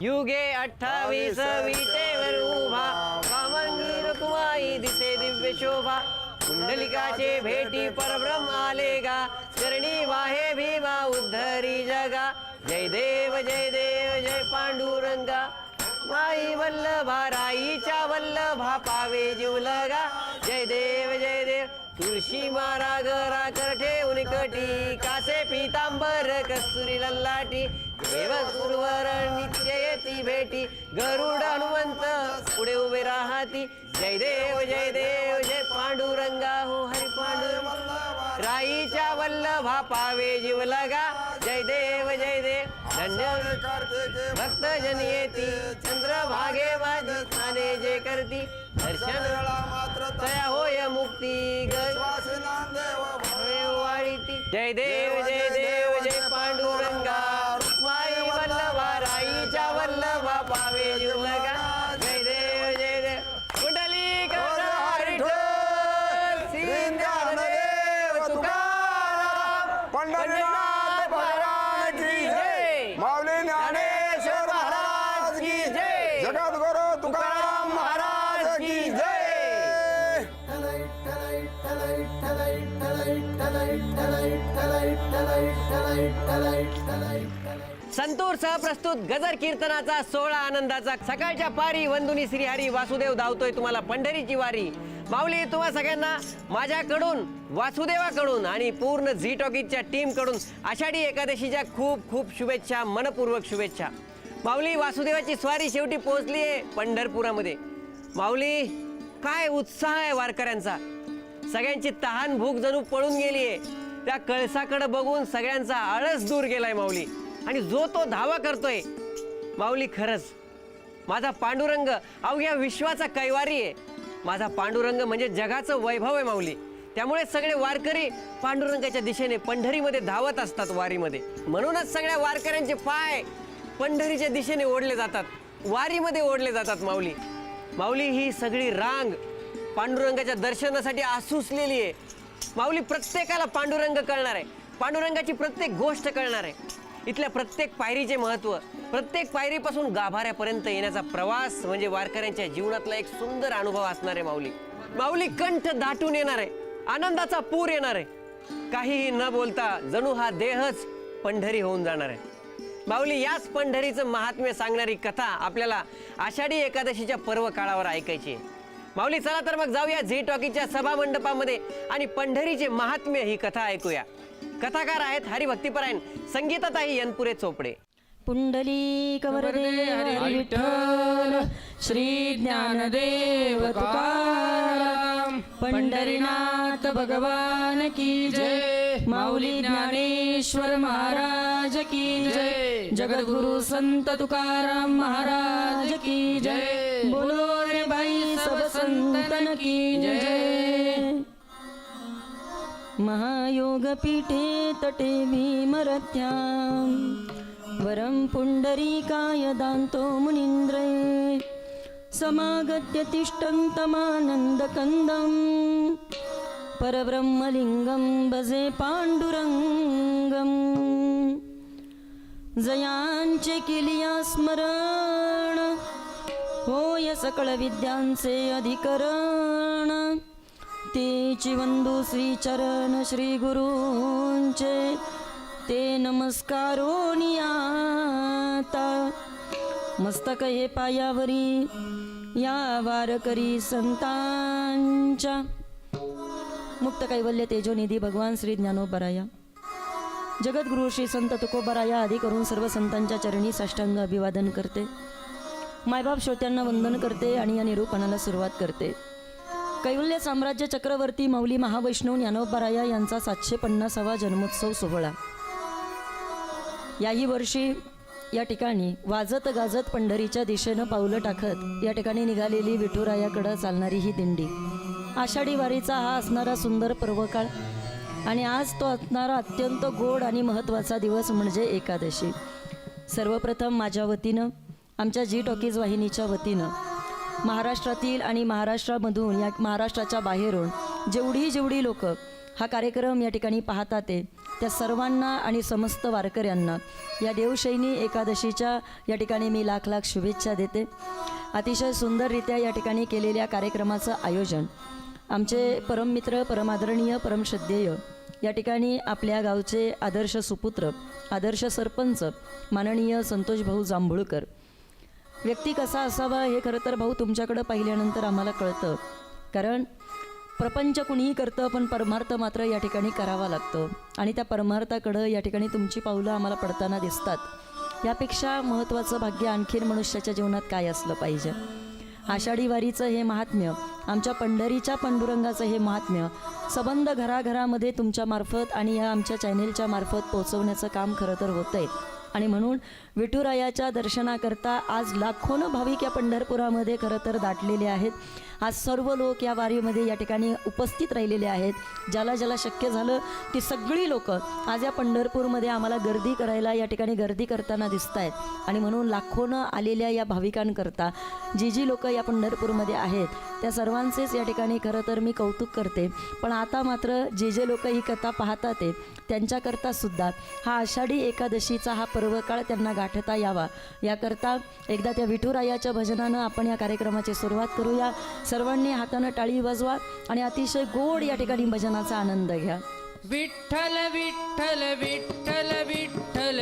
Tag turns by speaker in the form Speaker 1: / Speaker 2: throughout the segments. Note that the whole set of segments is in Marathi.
Speaker 1: युगे 28 विटेवर उभा कामांगी रुक्माई दिसे दिव्य शोभा कुंडलिकाचे भेटी परब्रह्म आले गा चरणी वाहे भीमा उद्धरी जगा जय देव जय पांडुरंगा माई वल्लभा राईच्या वल्लभा पावे जीव लगा जय देव तुळशी मारा गरा करठे उनकटी कासे पीतांबर कस्तुरी लल्लाटी देव गुरुवर नित्य येती भेटी गरुड हनुमंत पुढे उभे राहती जय देव जय पांडुरंगा हो हरी पांडुरंग राईच्या वल्लभा पावे जीव लगा जय देव धन्य भक्त जन येती चंद्रभागे माझी स्थाने जे करती दर्शन तया होय मुक्ती वाळीती जय देव जय पांडुरंगा रुक्माई वल्लभा राईच्या वल्लभा पावे जीव लगा जय देव कुंडली विठ्ठल श्री ज्ञानदेव तुकाराम पंढरीनाथ महाराज की जय
Speaker 2: माऊली
Speaker 1: ज्ञानेश्वर महाराज की जय
Speaker 2: जगद्गुरु तुकाराम
Speaker 1: महाराज की जय संतूर सह प्रस्तुत गजर कीर्तनाचा सोहळा आनंदाचा सकाळच्या पारी वंदुनी श्रीहरी वासुदेव धावतोय तुम्हाला पंढरीची वारी माऊली तुम्हा सगळ्यांना माझ्याकडून वासुदेवाकडून आणि पूर्ण झी टॉकीजच्या टीम कडून आषाढी एकादशीच्या खूप खूप शुभेच्छा मनपूर्वक शुभेच्छा माऊली वासुदेवाची स्वारी शेवटी पोहोचली आहे पंढरपुरामध्ये माऊली काय उत्साह आहे वारकऱ्यांचा सगळ्यांची तहान भूक जणू पळून गेली आहे त्या कळसाकडे बघून सगळ्यांचा आळस दूर गेलाय माऊली आणि जो तो धावा करतोय माऊली खरंच माझा पांडुरंग अवघ्या विश्वाचा कैवारी आहे माझा पांडुरंग म्हणजे जगाचं वैभव आहे माऊली त्यामुळे सगळे वारकरी पांडुरंगाच्या दिशेने पंढरीमध्ये धावत असतात वारीमध्ये म्हणूनच सगळ्या वारकऱ्यांचे पाय पंढरीच्या दिशेने ओढले जातात वारीमध्ये ओढले जातात माऊली माऊली ही सगळी रांग पांडुरंगाच्या दर्शनासाठी आसुसलेली आहे माऊली प्रत्येकाला पांडुरंग कळणार आहे पांडुरंगाची प्रत्येक गोष्ट कळणार आहे इथल्या प्रत्येक पायरीचे महत्त्व प्रत्येक पायरीपासून गाभाऱ्यापर्यंत येण्याचा प्रवास म्हणजे वारकऱ्यांच्या जीवनातला एक सुंदर अनुभव असणार आहे माऊली माऊली कंठ दाटून येणार आहे आनंदाचा पूर येणार आहे काहीही न बोलता जणू हा देहच पंढरी होऊन जाणार आहे माऊली याच पंढरीचं महात्म्य सांगणारी कथा आपल्याला आषाढी एकादशीच्या पर्व काळावर ऐकायची आहे माऊली चला तर मग जाऊया झी टॉकीजच्या सभा मंडपामध्ये आणि पंढरीचे महात्म्य ही कथा ऐकूया कथाकार आहेत हरिभक्तीपरायण संगीताताई यनपुरे चोपडे
Speaker 3: पुंडलिक वरदे हरी विठ्ठल श्री ज्ञानदेव तुकाराम पंढरीनाथ भगवान की जय माऊली ज्ञानेश्वर महाराज की जय जगद्गुरु संत तुकाराम महाराज की जय बोलो रे भाई सब संतन की जय महायोग पीठे तटे भीमरथ्यां वरं पुंडरीकाय दान्तो मुनीन्द्रे समागत्य तिष्ठन्तमानन्दकन्दं परब्रह्मलिङ्गं भजे पाण्डुरङ्गं जयांचे किलिया स्मरण होय सकळ विद्यांचे अधिकरण तेची वंदू श्रीचरण श्री गुरूंचे ते नमस्कारोनी आता मस्तक हे पायावरी या वारकरी संतांच्या मुक्त कैवल्य तेजोनिधी भगवान श्री ज्ञानोबराया जगद्गुरु श्री संत तुकोबराया आदी करून सर्व संतांच्या चरणी साष्टांग अभिवादन करते मायबाप श्रोत्यांना वंदन करते आणि या निरूपणाला सुरुवात करते कैवल्य साम्राज्य चक्रवर्ती माऊली महावैष्णव ज्ञानोबराया यांचा 750वा जन्मोत्सव सोहळा याही वर्षी या ठिकाणी वाजत गाजत पंढरीच्या दिशेनं पावलं टाकत या ठिकाणी निघालेली विठुरायाकडं चालणारी ही दिंडी आषाढी वारीचा हा असणारा सुंदर पर्वकाळ आणि आज तो असणारा अत्यंत गोड आणि महत्त्वाचा दिवस म्हणजे एकादशी सर्वप्रथम माझ्या वतीनं आमच्या झी टॉकीज वाहिनीच्या वतीनं महाराष्ट्रातील आणि महाराष्ट्रामधून या महाराष्ट्राच्या बाहेरून जेवढी लोक हा कार्यक्रम या ठिकाणी पाहतात ते त्या सर्वांना आणि समस्त वारकऱ्यांना या देवशयनी एकादशीच्या या ठिकाणी मी लाख लाख शुभेच्छा देते. अतिशय सुंदररित्या या ठिकाणी केलेल्या कार्यक्रमाचं आयोजन आमचे परममित्र, परमादरणीय, परमश्रद्धेय या ठिकाणी आपल्या गावचे आदर्श सुपुत्र, आदर्श सरपंच माननीय संतोष भाऊ जांभूळकर. व्यक्ती कसा असावा हे खरं तर भाऊ तुमच्याकडं पाहिल्यानंतर आम्हाला कळतं. कारण प्रपंच कुणीही करतं, पण परमार्थ मात्र या ठिकाणी करावा लागतो आणि त्या परमार्थाकडं या ठिकाणी तुमची पावलं आम्हाला पडताना दिसतात. यापेक्षा महत्त्वाचं भाग्य आणखीन मनुष्याच्या जीवनात काय असलं पाहिजे. आषाढी वारीचं हे महात्म्य, आमच्या पंढरीच्या पांडुरंगाचं हे महात्म्य सबंध घराघरामध्ये तुमच्या मार्फत आणि या आमच्या चॅनेलच्या मार्फत पोहोचवण्याचं काम खरं तर होतं आहे. आणि म्हणून विठुरायाच्या दर्शनाकरता आज लाखोनं भाविक या पंढरपुरामध्ये खरं तर दाटलेले आहेत. आज सर्व लोक या वारीमध्ये या ठिकाणी उपस्थित राहिलेले आहेत. ज्याला ज्याला शक्य झालं ती सगळी लोक आज या पंढरपूरमध्ये आम्हाला गर्दी करायला या ठिकाणी गर्दी करताना दिसत आहेत. आणि म्हणून लाखोनं आलेल्या या भाविकांकरता जी लोक या पंढरपूरमध्ये आहेत त्या सर्वांचेच या ठिकाणी खरं तर मी कौतुक करते. पण आता मात्र जे लोक ही कथा पाहतात ते त्यांच्याकरतासुद्धा हा आषाढी एकादशीचा हा पर्वकाळ त्यांना गाठता यावा याकरता एकदा त्या विठुरायाच्या भजनानं आपण या कार्यक्रमाची सुरुवात करूया. सर्वांनी हातानं टाळी वाजवा आणि अतिशय गोड या ठिकाणी भजनाचा आनंद घ्या.
Speaker 4: विठ्ठल विठ्ठल विठ्ठल विठ्ठल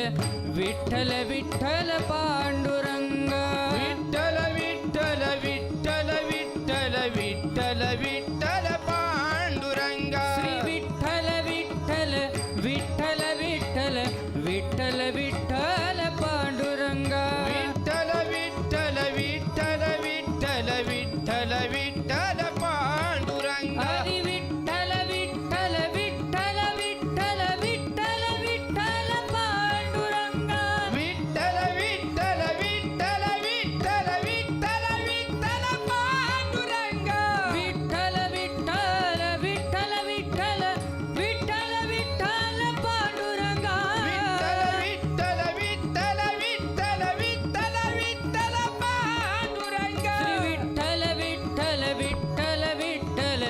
Speaker 4: विठ्ठल विठ्ठल पांडुरंग.
Speaker 2: विठ्ठल विठ्ठल विठ्ठल विठ्ठल विठ्ठल विठ्ठल पांडुरंग.
Speaker 4: श्री विठ्ठल विठ्ठल विठ्ठल विठ्ठल विठ्ठल विठ्ठल पांडुरंग.
Speaker 2: विठ्ठल विठ्ठल विठ्ठल विठ्ठल विठ्ठल विठ्ठल पांडुरंग.
Speaker 4: हरी विठ्ठल विठ्ठल विठ्ठल विठ्ठल विठ्ठल विठ्ठल पांडुरंग.
Speaker 2: विठ्ठल विठ्ठल विठ्ठल विठ्ठल विठ्ठल विठ्ठल पांडुरंग.
Speaker 4: विठ्ठल विठ्ठल विठ्ठल विठ्ठल विठ्ठल विठ्ठल पांडुरंग.
Speaker 2: विठ्ठल विठ्ठल विठ्ठल विठ्ठल विठ्ठल पांडुरंग.
Speaker 4: श्री विठ्ठल विठ्ठल विठ्ठल विठ्ठल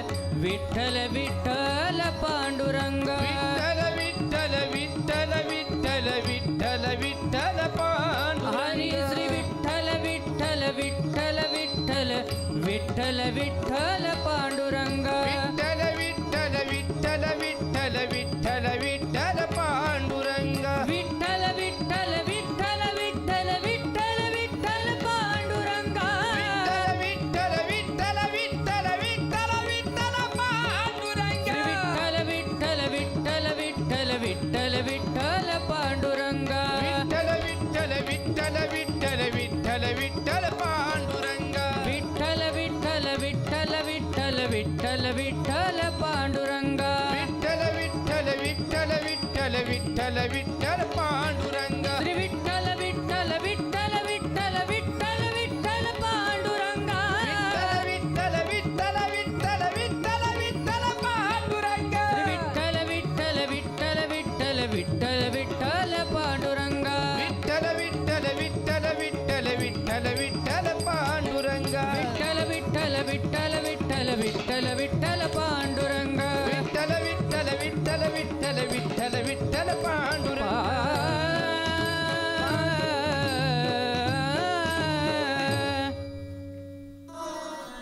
Speaker 4: विठ्ठल विठ्ठल पांडुरंग.
Speaker 2: विठ्ठल विठ्ठल विठ्ठल विठ्ठल विठ्ठल विठ्ठल पांडुरंग.
Speaker 4: हरी श्री विठ्ठल विठ्ठल विठ्ठल विठ्ठल विठ्ठल विठ्ठल पांडुरंग.
Speaker 2: विठ्ठल विठ्ठल विठ्ठल विठ्ठल विठ्ठल विठ्ठल पांडुरंग.
Speaker 4: विठ्ठल विठ्ठल विठ्ठल विठ्ठल विठ्ठल विठ्ठल पांडुरंग.
Speaker 2: विठ्ठल विठ्ठल विठ्ठल विठ्ठल विठ्ठल पांडुरंग.
Speaker 4: श्री विठ्ठल विठ्ठल विठ्ठल विठ्ठल विठ्ठल विठ्ठल पांडुरंग.
Speaker 2: विठ्ठल विठ्ठल विठ्ठल विठ्ठल विठ्ठल विठ्ठल पांडुरंग.
Speaker 4: विठ्ठल विठ्ठल विठ्ठल विठ्ठल विठ्ठल विठ्ठल पांडुरंग.
Speaker 2: विठ्ठल विठ्ठल विठ्ठल विठ्ठल विठ्ठल विठ्ठल पांडुरंग.
Speaker 4: श्री विठ्ठल विठ्ठल विठ्ठल विठ्ठल विठ्ठल विठ्ठल पांडुरंग.
Speaker 2: विठ्ठल विठ्ठल विठ्ठल विठ्ठल विठ्ठल पांडुरंग.
Speaker 4: श्री विठ्ठल विठ्ठल विठ्ठल विठ्ठल विठ्ठल विठ्ठल पांडुरंग.
Speaker 2: विठ्ठल विठ्ठल विठ्ठल विठ्ठल विठ्ठल विठ्ठल पांडुरंग.
Speaker 4: विठ्ठल विठ्ठल विठ्ठल विठ्ठल विठ्ठल विठ्ठल पांडुरंग.
Speaker 2: विठ्ठल विठ्ठल विठ्ठल विठ्ठल विठ्ठल विठ्ठल पांडुरंग.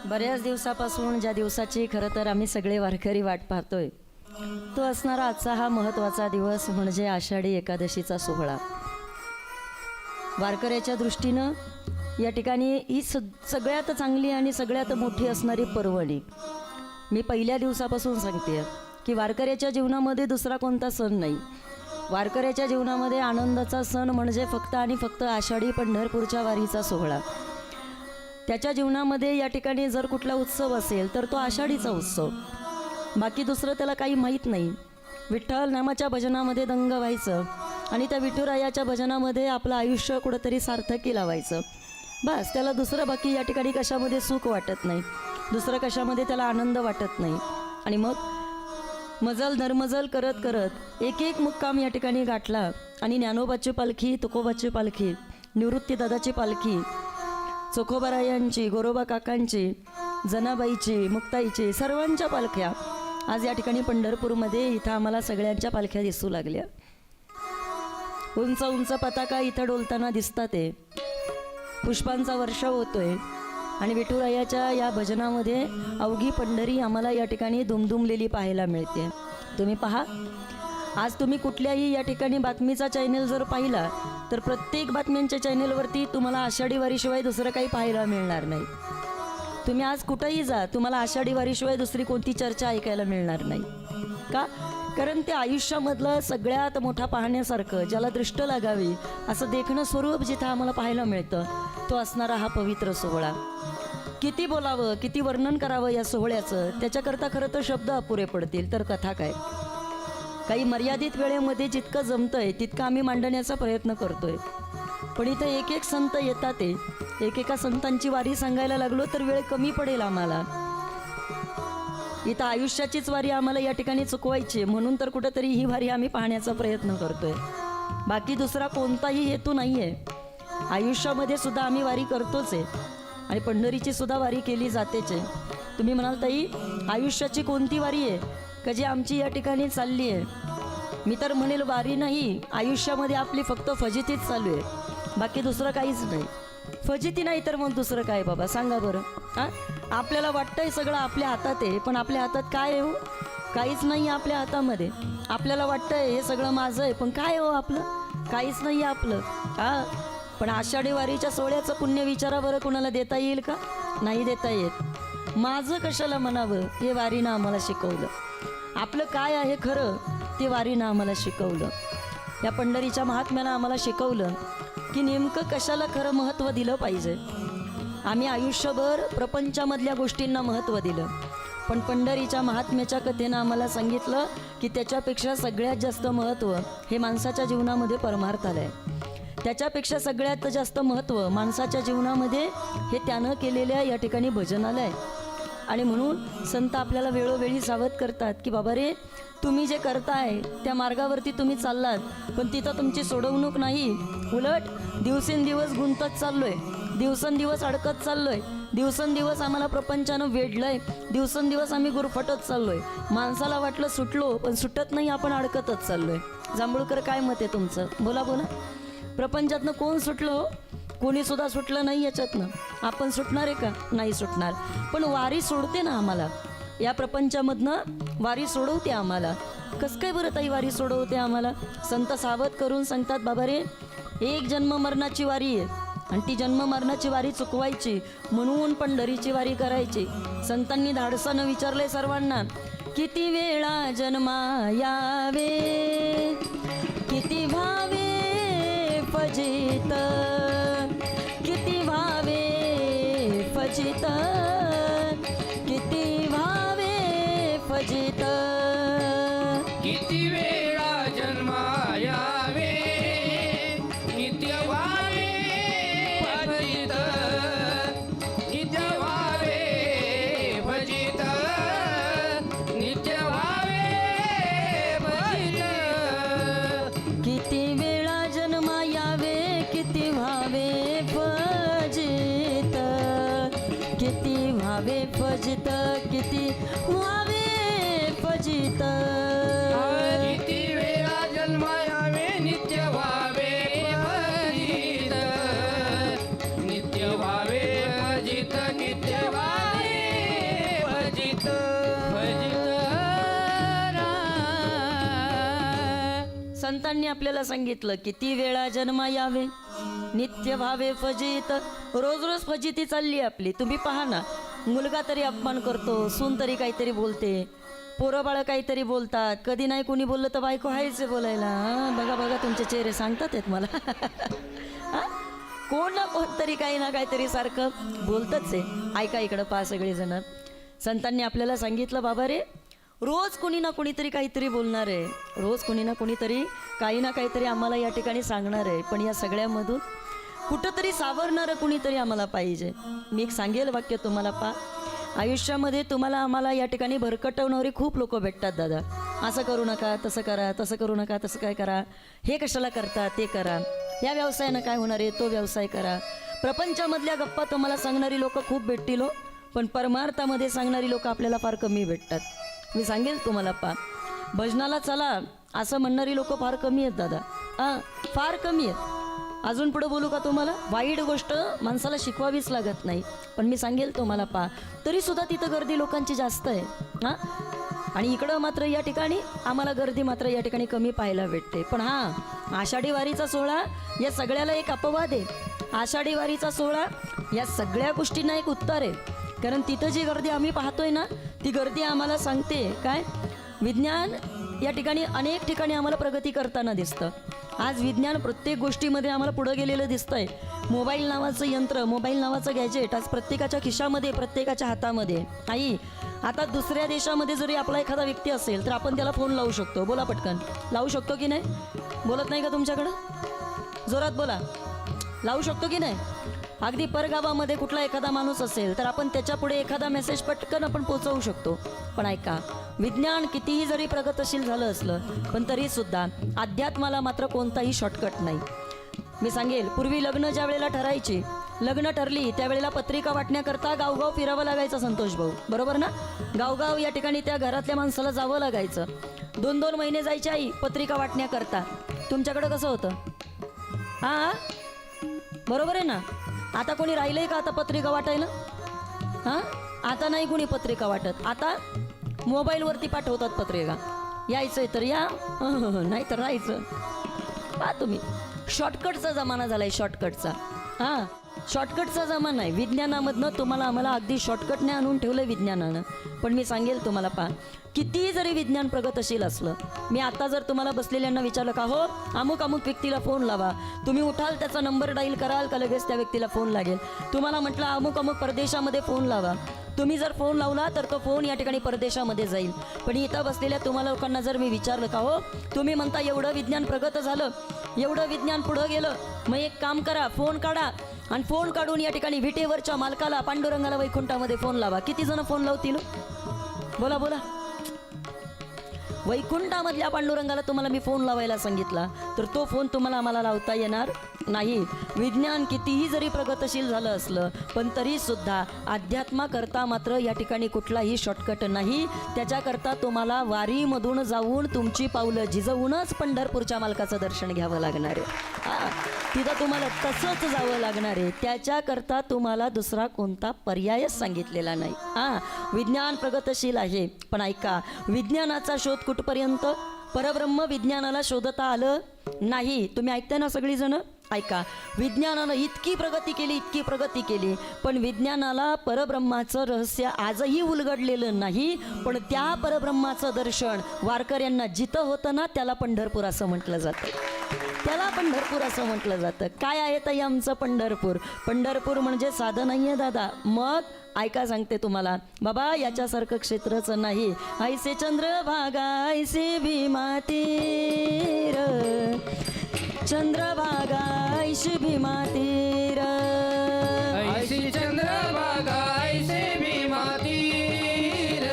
Speaker 3: बऱ्याच दिवसापासून ज्या दिवसाची खरं तर आम्ही सगळे वारकरी वाट पाहतोय तो असणारा आजचा हा महत्त्वाचा दिवस म्हणजे आषाढी एकादशीचा सोहळा. वारकऱ्याच्या दृष्टीनं या ठिकाणी ही सगळ्यात चांगली आणि सगळ्यात मोठी असणारी पर्वणी. मी पहिल्या दिवसापासून सांगते की वारकऱ्याच्या जीवनामध्ये दुसरा कोणता सण नाही. वारकऱ्याच्या जीवनामध्ये आनंदाचा सण म्हणजे फक्त आणि फक्त आषाढी पंढरपूरच्या वारीचा सोहळा. त्याच्या जीवनामध्ये या ठिकाणी जर कुठला उत्सव असेल तर तो आषाढीचा उत्सव. बाकी दुसरं त्याला काही माहीत नाही. विठ्ठल नामाच्या भजनामध्ये दंग व्हायचं आणि त्या विठुरायाच्या भजनामध्ये आपलं आयुष्य कुठंतरी सार्थकी लावायचं. बस त्याला दुसरं बाकी या ठिकाणी कशामध्ये सुख वाटत नाही, दुसरं कशामध्ये त्याला आनंद वाटत नाही. आणि मग मजल नरमजल करत करत एक एक मुक्काम या ठिकाणी गाठला आणि ज्ञानोबाची पालखी, तुकोबाची पालखी, निवृत्तीदादाची पालखी, चोखोबारायांची, गोरोबा काकांची, जनाबाईची, मुक्ताईची, सर्वांच्या पालख्या आज या ठिकाणी पंढरपूरमध्ये इथं आम्हाला सगळ्यांच्या पालख्या दिसू लागल्या. उंच उंच पताका इथं डोलताना दिसतात आहे. पुष्पांचा वर्षाव होतोय आणि विठुरायाच्या या भजनामध्ये अवघी पंढरी आम्हाला या ठिकाणी दुमदुमलेली पाहायला मिळते. तुम्ही पहा, आज तुम्ही कुठल्याही या ठिकाणी बातमीचा चॅनल जर पाहिला तर प्रत्येक बातम्यांच्या चॅनलवरती तुम्हाला आषाढी वारीशिवाय दुसरं काही पाहायला मिळणार नाही. तुम्ही आज कुठंही जा, तुम्हाला आषाढी वारीशिवाय दुसरी कोणती चर्चा ऐकायला मिळणार नाही. का? कारण ते आयुष्यामधलं सगळ्यात मोठा पाहण्यासारखं, ज्याला दृष्ट लागावी असं देखणं स्वरूप जिथं आम्हाला पाहायला मिळतं, तो असणारा हा पवित्र सोहळा. किती बोलावं, किती वर्णन करावं या सोहळ्याचं, त्याच्याकरता खरं तर शब्द अपुरे पडतील, तर कथा काय. काही मर्यादित वेळेमध्ये जितकं जमतंय तितकं आम्ही मांडण्याचा प्रयत्न करतोय. पण इथं एक एक संत येतात ते, एकेका संतांची वारी सांगायला लागलो तर वेळ कमी पडेल आम्हाला. इथं आयुष्याचीच वारी आम्हाला या ठिकाणी चुकवायची, म्हणून तर कुठंतरी ही वारी आम्ही पाहण्याचा प्रयत्न करतोय. बाकी दुसरा कोणताही हेतू नाही आहे. आयुष्यामध्ये सुद्धा आम्ही वारी करतोच आहे आणि पंढरीची सुद्धा वारी केली जातेच आहे. तुम्ही म्हणाल ताई, आयुष्याची कोणती वारी आहे का जी आमची या ठिकाणी चालली आहे? मी तर म्हणेल वारी नाही, आयुष्यामध्ये आपली फक्त फजितीच चालू आहे, बाकी दुसरं काहीच नाही. फजिती नाही तर मग दुसरं काय बाबा, सांगा बरं. हां, आपल्याला वाटतंय सगळं आपल्या हातात आहे, पण आपल्या हातात काय आहे हो? काहीच नाही आपल्या हातामध्ये. आपल्याला वाटतंय हे सगळं माझं आहे, पण काय हो आपलं? काहीच नाही आपलं. हां, पण आषाढी वारीच्या सोहळ्याचं पुण्य विचारा बरं, कुणाला देता येईल का? नाही देता येत. माझं कशाला म्हणावं, हे वारीनं आम्हाला शिकवलं. आपलं काय आहे खरं ते वारीनं आम्हाला शिकवलं. या पंढरीच्या महात्म्यानं आम्हाला शिकवलं की नेमकं कशाला खरं महत्त्व दिलं पाहिजे. आम्ही आयुष्यभर प्रपंचामधल्या गोष्टींना महत्त्व दिलं, पण पंढरीच्या महात्म्याच्या कथेनं आम्हाला सांगितलं की त्याच्यापेक्षा सगळ्यात जास्त महत्त्व हे माणसाच्या जीवनामध्ये परमार्थाला आहे. त्याच्यापेक्षा सगळ्यात जास्त महत्त्व माणसाच्या जीवनामध्ये हे त्यानं केलेल्या या ठिकाणी भजनाला आहे. आणि म्हणून संत आपल्याला वेळोवेळी सावध करतात की बाबा रे, तुम्ही जे करताय त्या मार्गावरती तुम्ही चाललात, पण तिथं तुमची सोडवणूक नाही, उलट दिवसेंदिवस गुंतत चाललोय, दिवसेंदिवस अडकत चाललोय, दिवसेंदिवस आम्हाला प्रपंचानं वेढलंय, दिवसेंदिवस आम्ही गुरफटत चाललोय. माणसाला वाटलं सुटलो, पण सुटत नाही, आपण अडकतच चाललोय. जांभूळकर, काय मत आहे तुमचं? बोला बोला. प्रपंचातनं कोण सुटलं हो? कोणी सुद्धा सुटलं नाही याच्यातनं. आपण सुटणार आहे का? नाही सुटणार. पण वारी सोडते ना आम्हाला, या प्रपंचामधनं वारी सोडवते आम्हाला. कसं काय बरं ताई वारी सोडवते आम्हाला? संत सावध करून सांगतात, बाबा रे, एक जन्म मरणाची वारी आहे आणि ती जन्म मरणाची वारी चुकवायची म्हणून पंढरीची वारी करायची. संतांनी धाडसानं विचारलंय सर्वांना, किती वेळा जन्मा यावे, किती व्हावे फजित, किती व्हावे फजित, किती व्हावे फजित.
Speaker 2: किती वेळा जन्मा यावे, किती व्हावे फजित, नित्य व्हावे फजित, नित्य व्हावे फजित.
Speaker 3: किती वेळा जन्मा यावे, किती व्हावे फजित, किती व्हावे फजित, किती व्हावे फजित.
Speaker 2: किती वेळा जन्म यावे, नित्य व्हावे फजित, नित्य व्हावे फजित, नित्य व्हावे फजित, फजित.
Speaker 3: संतांनी आपल्याला सांगितलं किती वेळा जन्मा यावे, नित्य व्हावे फजित. रोज रोज फजिती चालली आपली. तुम्ही पहा ना, मुलगा तरी अपमान करतो, सून तरी काहीतरी बोलते, पोरं बाळं काहीतरी बोलतात, कधी नाही कोणी बोललं तर बायको आहेच बोलायला. बघा बघा, तुमचे चेहरे सांगतात आहेत मला. कोण ना कोणतरी काही ना काहीतरी सारखं बोलतच आहे. ऐका इकडं पहा सगळेजण. संतांनी आपल्याला सांगितलं, बाबा रे, रोज कोणी ना कोणीतरी काहीतरी बोलणार आहे, रोज कोणी ना कोणीतरी काही ना काहीतरी आम्हाला या ठिकाणी सांगणार आहे, पण या सगळ्यामधून कुठंतरी सावरणारं कुणीतरी आम्हाला पाहिजे. मी एक सांगेल वाक्य तुम्हाला. पा, आयुष्यामध्ये तुम्हाला आम्हाला या ठिकाणी भरकटवणारी खूप लोक भेटतात दादा. असं करू नका, तसं करा, तसं करू नका, तसं काय करा, हे कशाला करता, ते करा, या व्यवसायानं काय होणार आहे, तो व्यवसाय करा. प्रपंचामधल्या गप्पा तुम्हाला सांगणारी लोक खूप भेटतील हो, पण परमार्थामध्ये सांगणारी लोक आपल्याला फार कमी भेटतात. मी सांगेल तुम्हाला पा भजनाला चला असं म्हणणारी लोक फार कमी आहेत दादा. फार कमी आहेत. अजून पुढे बोलू का तुम्हाला? वाईट गोष्ट माणसाला शिकवावीच लागत नाही, पण मी सांगेल तुम्हाला पा तरीसुद्धा तिथं गर्दी लोकांची जास्त आहे. हां, आणि इकडं मात्र या ठिकाणी आम्हाला गर्दी मात्र या ठिकाणी कमी पाहायला भेटते. पण हां, आषाढी वारीचा सोहळा या सगळ्याला एक अपवाद आहे. आषाढी वारीचा सोहळा या सगळ्या गोष्टींना एक उत्तर आहे. कारण तिथं जी गर्दी आम्ही पाहतोय ना, ती गर्दी आम्हाला सांगते काय, विज्ञान या ठिकाणी अनेक ठिकाणी आम्हाला प्रगती करताना दिसतं. आज विज्ञान प्रत्येक गोष्टीमध्ये आम्हाला पुढं गेलेलं दिसतंय. मोबाईल नावाचं यंत्र, मोबाईल नावाचं गॅजेट आज प्रत्येकाच्या खिशामध्ये, प्रत्येकाच्या हातामध्ये. आई, आता दुसऱ्या देशामध्ये जरी आपला एखादा व्यक्ती असेल तर आपण त्याला फोन लावू शकतो. बोला पटकन, लावू शकतो की नाही? बोलत नाही का तुमच्याकडं? जोरात बोला, लावू शकतो की नाही? अगदी परगावामध्ये कुठला एखादा माणूस असेल तर आपण त्याच्या पुढे एखादा मेसेज पटकन आपण पोहोचवू शकतो. पण ऐका, विज्ञान कितीही जरी प्रगतशील झालं असलं पण तरीसुद्धा अध्यात्माला मात्र कोणताही शॉर्टकट नाही. मी सांगेल, पूर्वी लग्न ज्या वेळेला ठरायची, लग्न ठरली त्यावेळेला पत्रिका वाटण्याकरता गावगाव फिरावं लागायचं संतोष भाऊ, बरोबर ना? गावगाव या ठिकाणी त्या घरातल्या माणसाला जावं लागायचं. 2-2 महिने जायची आई पत्रिका वाटण्याकरता. तुमच्याकडं कसं होतं? हां, बरोबर आहे ना? आता कोणी राहिलंय का आता पत्रिका वाटायला? हां, आता नाही कोणी पत्रिका वाटत. आता मोबाईलवरती पाठवतात पत्रिका. यायचंय तर या, नाही तर राहायचं. पहा तुम्ही, शॉर्टकटचा जमाना झालाय, शॉर्टकटचा. हां, शॉर्टकटचा जमाना आहे. विज्ञानामधनं तुम्हाला आम्हाला अगदी शॉर्टकटने आणून ठेवलं विज्ञानानं. पण मी सांगेल तुम्हाला पहा, कितीही जरी विज्ञान प्रगतशील असलं, मी आता जर तुम्हाला बसलेल्यांना विचारलं का हो अमुक अमुक व्यक्तीला फोन लावा, तुम्ही उठाल त्याचा नंबर डाईल कराल का लगेच त्या व्यक्तीला फोन लागेल? तुम्हाला म्हटलं अमुक अमुक परदेशामध्ये फोन लावा, तुम्ही जर फोन लावला तर तो फोन या ठिकाणी परदेशामध्ये जाईल. पण इथं बसलेल्या तुम्हाला लोकांना जर मी विचारलं का हो, तुम्ही म्हणता एवढं विज्ञान प्रगत झालं, एवढं विज्ञान पुढं गेलं, मग एक काम करा, फोन काढा आणि फोन काढून या ठिकाणी विटेवरच्या मालकाला पांडुरंगाला वैकुंठामध्ये फोन लावा. किती जण फोन लावतील? बोला बोला. वैकुंठामधल्या पांडुरंगाला तुम्हाला मी फोन लावायला सांगितला तर तो फोन तुम्हाला आम्हाला लावता येणार नाही. विज्ञान कितीही जरी प्रगतशील झालं असलं पण तरीसुद्धा अध्यात्माकरता मात्र या ठिकाणी कुठलाही शॉर्टकट नाही. त्याच्याकरता तुम्हाला वारीमधून जाऊन तुमची पावलं झिजवूनच पंढरपूरच्या मालकाचं दर्शन घ्यावं लागणार आहे. तिथं तुम्हाला तसंच जावं लागणार आहे. त्याच्याकरता तुम्हाला दुसरा कोणता पर्यायच सांगितलेला नाही. विज्ञान प्रगतशील आहे, पण ऐका, विज्ञानाचा शोध कुठपर्यंत? परब्रह्म विज्ञानाला शोधता आलं नाही. तुम्ही ऐकताय ना सगळीजण? ऐका, विज्ञानानं इतकी प्रगती केली, इतकी प्रगती केली, पण विज्ञानाला परब्रह्माचं रहस्य आजही उलगडलेलं नाही. पण त्या परब्रह्माचं दर्शन वारकऱ्यांना जिथं होतं ना त्याला पंढरपूर असं म्हटलं जातं. त्याला पंढरपूर असं म्हटलं जातं. काय आहे ताई आमचं पंढरपूर? पंढरपूर म्हणजे साधं नाही आहे दादा. मग ऐका, सांगते तुम्हाला बाबा, याच्यासारखं क्षेत्रच नाही. ऐसे चंद्रभागा ऐसे भीमा तीर, चंद्रभागा ऐशी भीमा तीर,
Speaker 2: ऐशी चंद्रभागा ऐसे भीमा तीर,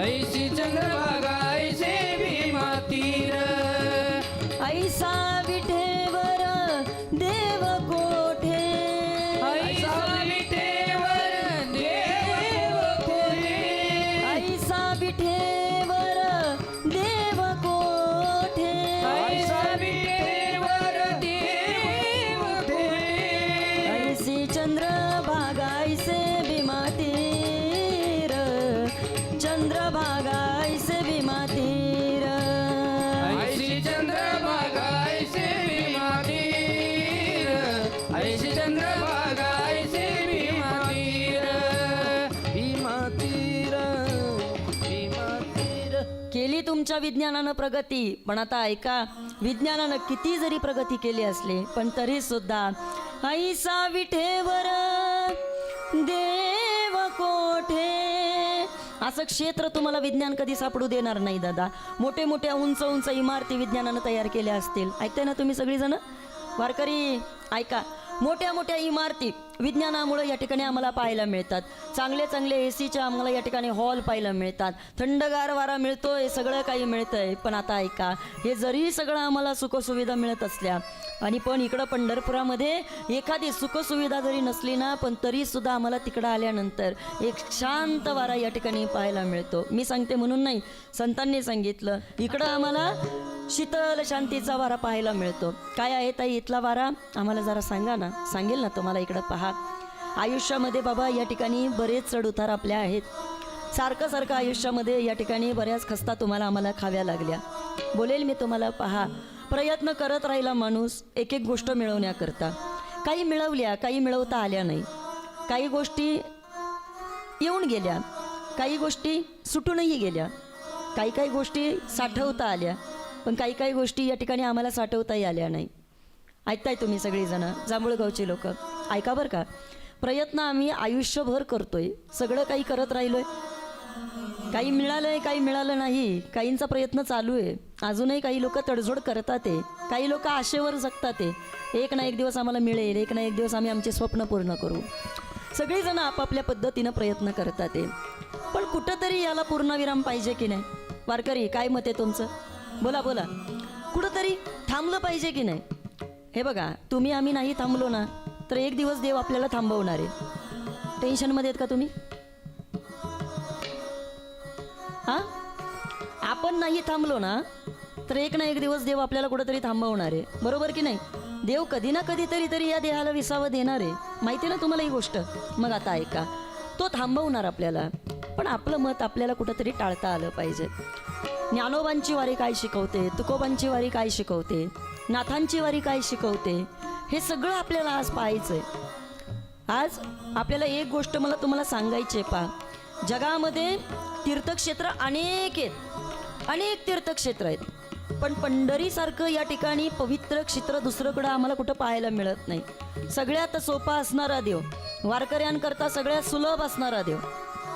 Speaker 2: ऐशी चंद्रभागा ऐसे भीमा तीर,
Speaker 3: ऐसा विठेवर देव कोठे,
Speaker 2: ऐसा विठेवर देव कोठे,
Speaker 3: ऐसा विठेवर देव कोठे,
Speaker 2: ऐसा विठेवर देव कोठे,
Speaker 3: ऐसी चंद्रभागा ऐसे भीमा तीर, चंद्रभागा ऐसे भीमा तीर,
Speaker 2: ऐशी चंद्रभागा ऐसे भीमा तीर, ऐशी चंद्रभागा ऐसे भीमा तीर, भीमा तीर, भीमा तीर.
Speaker 3: केली तुमच्या विज्ञानानं प्रगती, पण आता ऐका, विज्ञानानं किती जरी प्रगती केली असली पण तरी सुद्धा ऐसा विठेवर देव कोठे असं क्षेत्र तुम्हाला विज्ञान कधी सापडू देणार नाही दादा. मोठे मोठ्या उंच उंच इमारती विज्ञानानं तयार केल्या असतील. ऐकताय ना तुम्ही सगळीजण? वारकरी ऐका, मोठ्या मोठ्या इमारती विज्ञानामुळे या ठिकाणी आम्हाला पाहायला मिळतात. चांगले चांगले AC आम्हाला या ठिकाणी हॉल पाहायला मिळतात. थंडगार वारा मिळतोय, सगळं काही मिळतंय. पण आता ऐका, हे जरी सगळं आम्हाला सुखसुविधा मिळत असल्या आणि पण इकडं पंढरपुरामध्ये एखादी सुखसुविधा जरी नसली ना, पण तरीसुद्धा आम्हाला तिकडं आल्यानंतर एक शांत वारा या ठिकाणी पाहायला मिळतो. मी सांगते म्हणून नाही, संतांनी सांगितलं. इकडं आम्हाला शीतल शांतीचा वारा पाहायला मिळतो. काय आहे ताई इथला वारा? आम्हाला जरा सांगा ना. सांगेल ना तुम्हाला. इकडं पहा, आयुष्यामध्ये बाबा या ठिकाणी बरेच चढउतार आपल्या आहेत. सारखं सारखं आयुष्यामध्ये या ठिकाणी बऱ्याच खस्ता तुम्हाला आम्हाला खाव्या लागल्या. बोलेल मी तुम्हाला. पहा, प्रयत्न करत राहिला माणूस एक एक गोष्ट मिळवण्याकरता. काही मिळवल्या, काही मिळवता आल्या नाही. काही गोष्टी येऊन गेल्या, काही गोष्टी सुटूनही गेल्या, काही काही गोष्टी साठवता आल्या, पण काही काही गोष्टी या ठिकाणी आम्हाला साठवताही आल्या नाही. ऐकताय तुम्ही सगळीजणं, जांभूळगावची लोक, ऐका बरं का. प्रयत्न आम्ही आयुष्यभर करतोय, सगळं काही करत राहिलोय. काही मिळालंय, काही मिळालं नाही. काहींचा प्रयत्न चालू आहे. अजूनही काही लोक तडजोड करतात आहे. काही लोक आशेवर जगतात आहे. एक ना एक दिवस आम्हाला मिळेल, एक ना एक दिवस आम्ही आमचे स्वप्न पूर्ण करू. सगळीजणं आपापल्या पद्धतीनं प्रयत्न करतात आहे. पण कुठंतरी याला पूर्णविराम पाहिजे की नाही? वारकरी, काय मत आहे तुमचं? बोला बोला. कुठंतरी थांबलं पाहिजे की नाही? हे बघा, तुम्ही आम्ही नाही थांबलो ना, तर एक दिवस देव आपल्याला थांबवणार आहे. टेन्शनमध्ये आहेत का तुम्ही? हां, आपण नाही थांबलो ना, तर एक ना एक दिवस देव आपल्याला कुठंतरी थांबवणार आहे. बरोबर की नाही? देव कधी ना कधीतरी तरी या देहाला विसावं देणार आहे. माहिती ना तुम्हाला ही गोष्ट? मग आता ऐका, तो थांबवणार आपल्याला. पण आपलं मत आपल्याला कुठंतरी टाळता आलं पाहिजे. ज्ञानोबांची वारी काय शिकवते, तुकोबांची वारी काय शिकवते, नाथांची वारी काय शिकवते, हे सगळं आपल्याला आज पाहायचं आहे. आज आपल्याला एक गोष्ट मला तुम्हाला सांगायची आहे. पहा, जगामध्ये तीर्थक्षेत्र अनेक आहेत, अनेक तीर्थक्षेत्र आहेत. पण पंढरीसारखं या ठिकाणी पवित्र क्षेत्र दुसरंकडं आम्हाला कुठं पाहायला मिळत नाही. सगळ्यात सोपा असणारा देव, वारकऱ्यांकरता सगळ्यात सुलभ असणारा देव,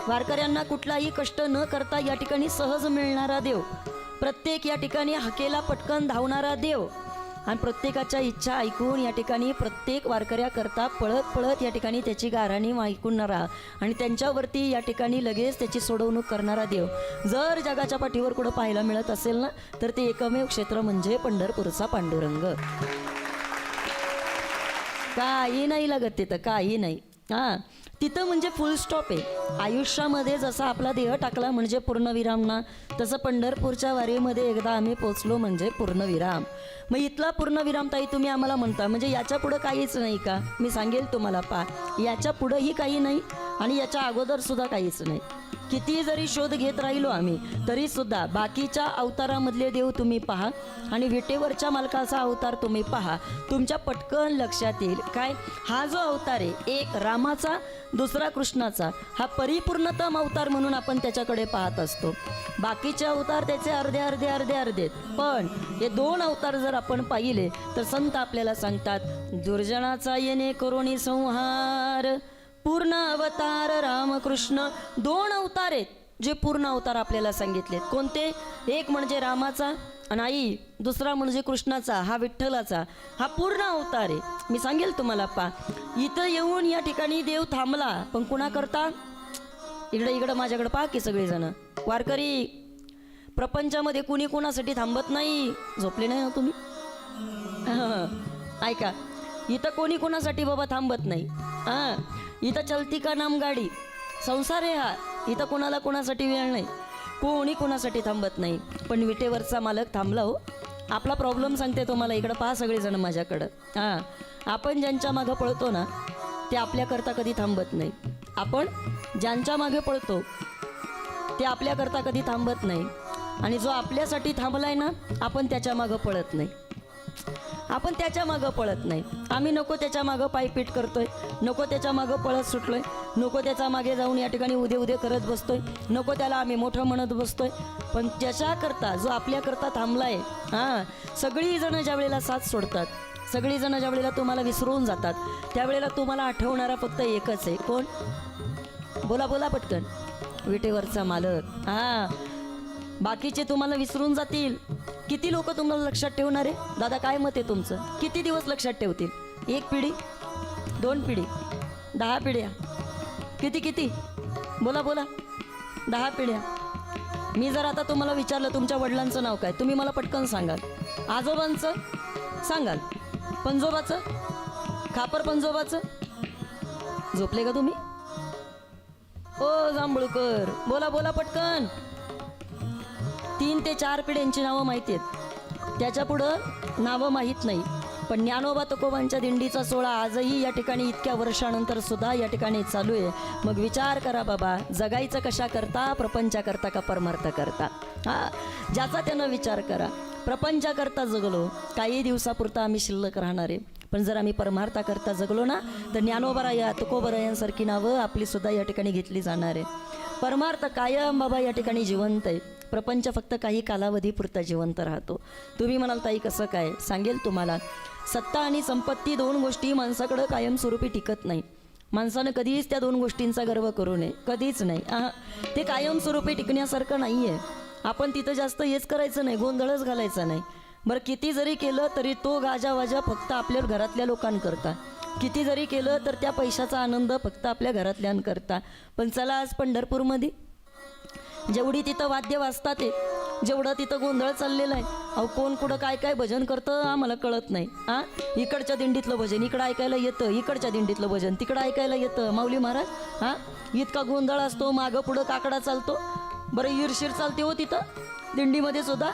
Speaker 3: वारकऱ्यांना कुठलाही कष्ट न करता या ठिकाणी सहज मिळणारा देव, प्रत्येक या ठिकाणी हाकेला पटकन धावणारा देव, आणि प्रत्येकाच्या इच्छा ऐकून या ठिकाणी प्रत्येक वारकऱ्याकरता पळत पळत या ठिकाणी त्याची गाऱ्हाणी ऐकूनणारा आणि त्यांच्यावरती या ठिकाणी लगेच त्याची सोडवणूक करणारा देव जर जगाच्या पाठीवर कुठं पाहायला मिळत असेल ना, तर ते एकमेव क्षेत्र म्हणजे पंढरपूरचा पांडुरंग. काही नाही लागत तिथं, काही नाही. हां, तिथं म्हणजे फुल स्टॉप आहे. आयुष्यामध्ये जसा आपला देह टाकला म्हणजे पूर्णविराम ना, तसं पंढरपूरच्या वारीमध्ये एकदा आम्ही पोचलो म्हणजे पूर्णविराम. मग इथला पूर्णविराम ताई तुम्ही आम्हाला म्हणता म्हणजे याच्या पुढं काहीच नाही का? मी सांगेल तुम्हाला. याच्या पुढंही काही नाही आणि याच्या अगोदर सुद्धा काहीच नाही. किती जरी शोध घेत राहिलो आम्ही तरीसुद्धा बाकीच्या अवतारामधले देव तुम्ही पहा आणि विटेवरच्या मालकाचा अवतार तुम्ही पहा, तुमच्या पटकन लक्षात येईल. काय, हा जो अवतार आहे, एक रामाचा, दुसरा कृष्णाचा, हा परिपूर्णतम अवतार म्हणून आपण त्याच्याकडे पाहत असतो. बाकीचे अवतार त्याचे अर्धे अर्धे अर्धे अर्धे. पण हे दोन अवतार जर आपण पाहिले तर संत आपल्याला सांगतात, दुर्जनाचा येणे करुणी संहार, पूर्ण अवतार रामकृष्ण. दोन अवतार आहेत जे पूर्ण अवतार आपल्याला सांगितलेत. कोणते? एक म्हणजे रामाचा आणि आई, दुसरा म्हणजे कृष्णाचा, हा विठ्ठलाचा, हा पूर्ण अवतार आहे. मी सांगेल तुम्हाला. इथं येऊन या ठिकाणी देव थांबला, पण कुणा करता? इकडं इकडं माझ्याकडे पहा की सगळेजण वारकरी, प्रपंचामध्ये कुणी कोणासाठी थांबत नाही. झोपले नाही ना तुम्ही? ऐका, इथं कोणी कोणासाठी बाबा थांबत नाही. हां, इथं चलती का नाम गाडी, संसार आहे हा. इथं कोणाला कोणासाठी वेळ नाही, कोणी कोणासाठी थांबत नाही. पण विटेवरचा मालक थांबला हो. आपला प्रॉब्लेम सांगते तुम्हाला. इकडं पहा सगळेजण माझ्याकडं. हां, आपण ज्यांच्या मागं पळतो ना ते आपल्याकरता कधी थांबत नाही. आपण ज्यांच्या मागे पळतो ते आपल्याकरता कधी थांबत नाही. आणि जो आपल्यासाठी थांबलाय ना, आपण त्याच्या मागं पळत नाही. आपण त्याच्या मागं पळत नाही. आम्ही नको त्याच्या मागं पायपीट करतोय, नको त्याच्या मागं पळत सुटलोय, नको त्याच्या मागे जाऊन या ठिकाणी उदे करत बसतोय, नको त्याला आम्ही मोठं म्हणत बसतोय. पण ज्याच्याकरता, जो आपल्याकरता थांबलाय, हां, सगळीजणं ज्या वेळेला साथ सोडतात, सगळीजणं ज्या वेळेला तुम्हाला विसरून जातात, त्यावेळेला तुम्हाला आठवणारा फक्त एकच आहे. कोण? बोला बोला पटकन. विटेवरचा मालक. हां, बाकीचे तुम्हाला विसरून जातील. किती लोक तुम्हाला लक्षात ठेवणार आहे? दादा काय मत आहे तुमचं? किती दिवस लक्षात ठेवतील? एक पिढी, दोन पिढी, 10 पिढ्या. किती बोला बोला. 10 पिढ्या. मी जर आता तुम्हाला विचारलं तुमच्या वडिलांचं नाव काय, तुम्ही मला पटकन सांगाल. आजोबांचं सांगाल, पंजोबाचं, खापर पंजोबाचं. झोपले का तुम्ही? ओ जांभूळकर, बोला बोला पटकन. 3 ते 4 पिढ्यांची नावं माहिती आहेत, त्याच्या पुढं नावं माहीत नाही. पण ज्ञानोबा तुकोबांच्या दिंडीचा सोहळा आजही या ठिकाणी इतक्या वर्षानंतर सुद्धा या ठिकाणी चालू आहे. मग विचार करा बाबा, जगायचं कशा करता, प्रपंचा करता का परमार्थ करता? हां, ज्याचा त्यानं विचार करा. प्रपंचाकरता जगलो, काही दिवसापुरता आम्ही शिल्लक राहणार आहे. पण जर आम्ही परमार्थाकरता जगलो ना, तर ज्ञानोबराया तुकोबरायांसारखी नावं आपली सुद्धा या ठिकाणी घेतली जाणार आहे. परमार्थ कायम बाबा या ठिकाणी जिवंत आहे. प्रपंच फक्त काही कालावधीपुरता जिवंत राहतो. तुम्ही म्हणाल ताई कसं काय? सांगेल तुम्हाला. सत्ता आणि संपत्ती 2 गोष्टी माणसाकडं कायमस्वरूपी टिकत नाही. माणसानं कधीच त्या 2 गोष्टींचा गर्व करू नये, कधीच नाही. ते कायमस्वरूपी टिकण्यासारखं नाही आहे. आपण तिथं जास्त हेच करायचं नाही, गोंधळच घालायचा नाही. बरं, किती जरी केलं तरी तो गाजावाजा फक्त आपल्या घरातल्या लोकांकरता, किती जरी केलं तर त्या पैशाचा आनंद फक्त आपल्या घरातल्यांकरता. पण चला आज पंढरपूरमध्ये जेवढी तिथं वाद्य वाजतात ते, जेवढं तिथं गोंधळ चाललेला आहे, अहो कोण कुठं काय काय भजन करतं आम्हाला कळत नाही. इकडच्या दिंडीतलं भजन इकडं ऐकायला येतं, इकडच्या दिंडीतलं भजन तिकडं ऐकायला येतं. माऊली महाराज इतका गोंधळ असतो, मागं पुढं काकडा चालतो. बरं ईरशीर चालते हो तिथं दिंडीमध्ये सुद्धा.